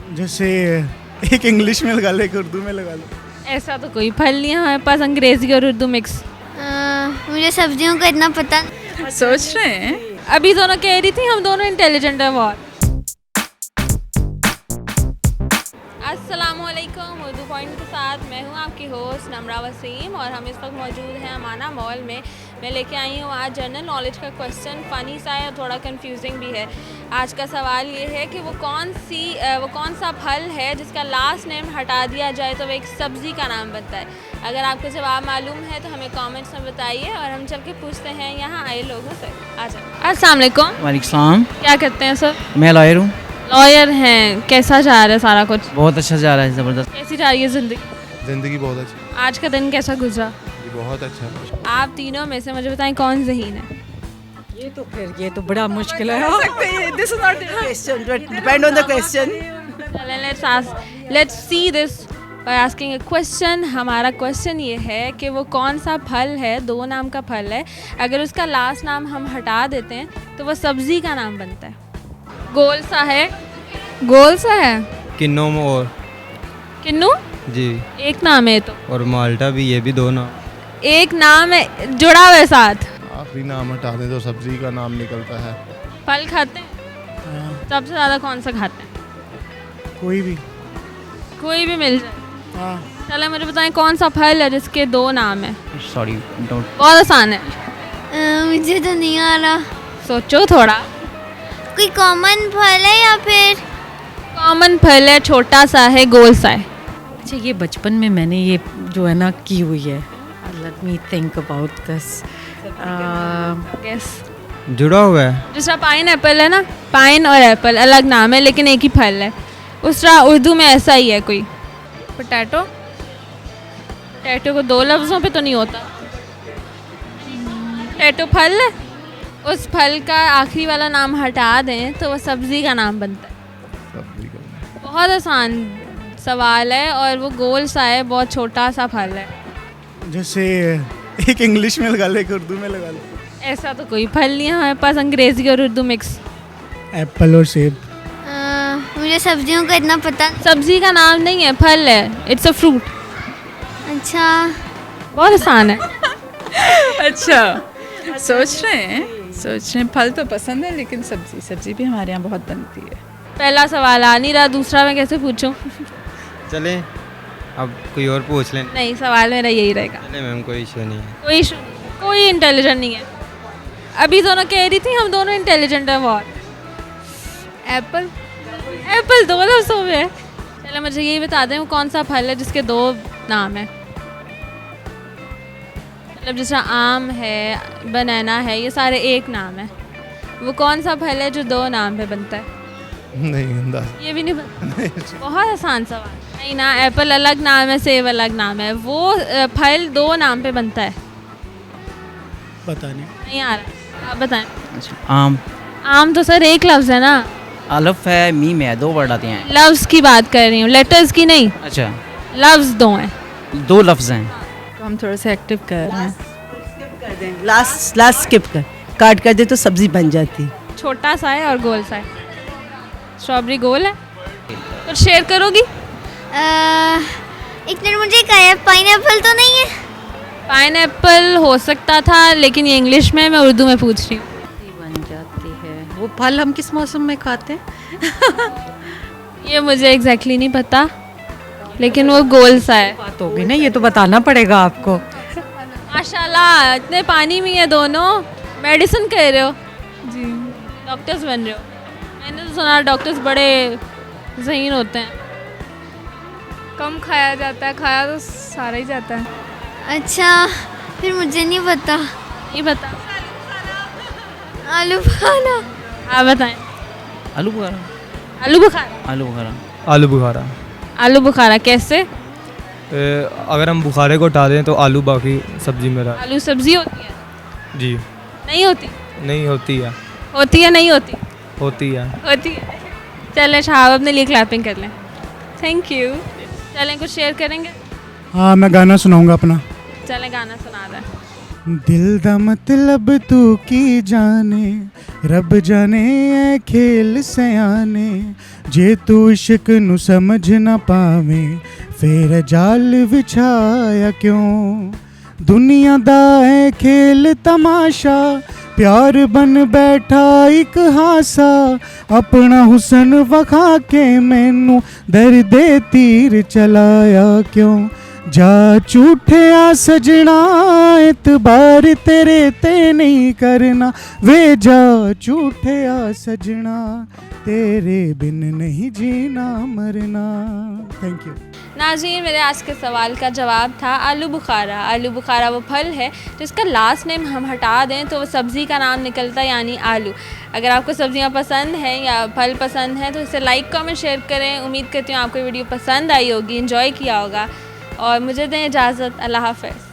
जैसे एक इंग्लिश में लगा लो, एक उर्दू में लगा लो। ऐसा तो कोई फल नहीं है हमारे पास, अंग्रेजी और उर्दू मिक्स। मुझे सब्जियों का इतना पता। सोच रहे हैं। अभी दोनों कह रही थी हम दोनों इंटेलिजेंट है बहुत। अस्सलामुअलैकुम, उर्दू पॉइंट के साथ मैं हूँ आपकी होस्ट नमरा वसीम और हम इस वक्त मौजूद हैं अमाना मॉल में। मैं लेके आई हूँ आज जनरल नॉलेज का क्वेश्चन, फ़नी सा है और थोड़ा कंफ्यूजिंग भी है। आज का सवाल ये है कि वो कौन सा फल है जिसका लास्ट नेम हटा दिया जाए तो वो एक सब्ज़ी का नाम बनता है। अगर आपको जवाब मालूम है तो हमें कमेंट्स में बताइए और हम चल के पूछते हैं यहाँ आए लोगों से। आ जाए। अस्सलाम वालेकुम। वालेकुम सलाम। क्या करते हैं सर? मैं लॉयर हूँ। लॉयर हैं, कैसा जा रहा है सारा कुछ? बहुत अच्छा जा रहा है, ज़बरदस्त। कैसी जा रही है ज़िंदगी? ज़िंदगी बहुत अच्छी। आज का दिन कैसा गुजरा? जी बहुत अच्छा। आप तीनों में से मुझे बताएं कौन ज़हीन है? ये तो बड़ा मुश्किल है। This is not question depend on the question. Let's see this by asking a question. हमारा क्वेश्चन ये है कि वो कौन सा फल है, दो नाम का फल है, अगर उसका लास्ट नाम हम हटा देते हैं तो वो सब्ज़ी का नाम बनता है। गोल सा है। गोल सा है। किन्नू और किन्नू जी एक नाम है तो, और माल्टा भी, ये भी दो नाम। एक नाम है जुड़ा हुआ है साथ। आप भी नाम हटा दें तो सब्जी का नाम निकलता है। फल खाते हैं? हाँ, सबसे ज़्यादा कौन सा खाते हैं? कोई भी। कोई भी मिल जाए। हाँ, चलो मुझे बताएं कौन सा फल है जिसके दो नाम है? Sorry don't. बहुत आसान है, मुझे तो नहीं आ रहा। सोचो थोड़ा। कोई कॉमन फल है या फिर? कॉमन फल है, छोटा सा है, गोल सा है। अच्छा, ये बचपन में मैंने ये जो है ना की हुई है। Let me think about this. Guess। जुड़ा हुआ है। दूसरा पाइन एप्पल है ना, पाइन और एप्पल अलग नाम है लेकिन एक ही फल है। दूसरा उर्दू में ऐसा ही है कोई। पोटैटो। पोटैटो को दो लफ्ज़ों पे तो नहीं होता। पोटैटो फल है, उस फल का आखिरी वाला नाम हटा दें तो वो सब्ज़ी का नाम बनता है। बहुत आसान सवाल है और वो गोल सा है, बहुत छोटा सा फल है। जैसे एक इंग्लिश में लगा लो, एक उर्दू में लगा लो। ऐसा तो कोई फल नहीं है हमारे पास, अंग्रेजी और उर्दू मिक्स। एप्पल और सेब। मुझे सब्जियों का इतना पता। सब्ज़ी का नाम नहीं है, फल है, इट्स अ फ्रूट। अच्छा, बहुत आसान है। अच्छा, सोच रहे हैं। फल तो पसंद है लेकिन सब्जी भी हमारे यहाँ बहुत बनती है। पहला सवाल आ नहीं रहा, दूसरा मैं कैसे पूछूं? चलें अब कोई और पूछ लें। नहीं, सवाल मेरा यही रहेगा। चलें मैम, कोई इशू नहीं है। कोई इशू, कोई इंटेलिजेंट नहीं है। अभी दोनों कह रही थी हम दोनों इंटेलिजेंट है बहुत। एप्पल। एप्पल दो लफ्ज़ों में है। चलो मुझे यही बता दें वो कौन सा फल है जिसके दो नाम है। मतलब जैसा आम है, बनाना है, ये सारे एक नाम है। वो कौन सा फल है जो दो नाम पे बनता है? नहीं अंदाज। ये भी नहीं पता। बहुत आसान सवाल। नहीं ना, एप्पल अलग नाम है, सेब अलग नाम है। वो फल दो नाम पे बनता है। पता नहीं। नहीं आ रहा, आप बताएं। आम। आम तो सर एक लफ्ज़ है ना। अलफ है, मीम है, दो वर्ड आते हैं। लफ्ज़ की बात कर रही हूँ, लेटर्स की नहीं। अच्छा, लफ्ज़ दो हैं। दो लफ्ज़ हैं। तो हम थोड़ा सा एक्टिव कर रहे हैं। लास्ट स्किप कर, काट कर दे तो सब्जी बन जाती। छोटा सा है और गोल सा है। स्ट्रॉबेरी गोल है। कुछ शेयर करोगी? एक मिनट, मुझे क्या है, पाइनएप्पल तो नहीं है? पाइनएप्पल हो सकता था लेकिन ये इंग्लिश में है, मैं उर्दू में पूछ रही हूँ। बन जाती है। वो फल हम किस मौसम में खाते हैं? ये मुझे एग्जैक्टली नहीं पता लेकिन वो गोल सा है। बात होगी ना, ये तो बताना पड़ेगा आपको। माशाल्लाह, इतने पानी में है दोनों। मेडिसिन कर रहे हो जी, डॉक्टर्स बन रहे हो। मैंने तो सुना डॉक्टर्स बड़े ज़हीन होते हैं। कम खाया जाता है, खाया तो सारा ही जाता है। अच्छा, फिर मुझे नहीं पता। ये बता। आलू खाना। आप बताएं। आलू बुखारा। आलू बुखारा। आलू बुखारा। आलू बुखारा। आलू बुखारा कैसे? अगर हम बुखारे को हटा दें तो आलू बाकी सब्जी में रहा। आलू सब्जी होती है? जी नहीं होती। नहीं होती है। होती है नहीं होती? होती है। होती है। चलें शाहब अपने लिए क्लैपिंग कर लें। Thank you. चलें कुछ शेयर करेंगे? हाँ, मैं गाना सुनाऊंगा अपना। चलें गाना सुना रहा है। दिल दा मतलब तू की जाने, रब जाने ऐ खेल सयाने। जे तू इश्क नू समझ ना पावे, फिर जाल विछाया क्यों। दुनिया दा है खेल तमाशा, प्यार बन बैठा एक हासा। अपना हुसन वखा के मैनू दर्दे तीर चलाया क्यों। जा झूठिया सजना, एतबार तेरे ते नहीं करना। वे जा झूठिया सजना, तेरे बिन नहीं जीना मरना। Thank you. नाज़रीन, मेरे आज के सवाल का जवाब था आलू बुखारा। आलू बुखारा वो फल है जिसका लास्ट नेम हम हटा दें तो वो सब्ज़ी का नाम निकलता है, यानी आलू। अगर आपको सब्ज़ियाँ पसंद हैं या फल पसंद हैं तो इसे लाइक कमेंट शेयर करें। उम्मीद करती हूँ आपको वीडियो पसंद आई होगी, इन्जॉय किया होगा। और मुझे दें इजाज़त। अल्लाह हाफ़िज़।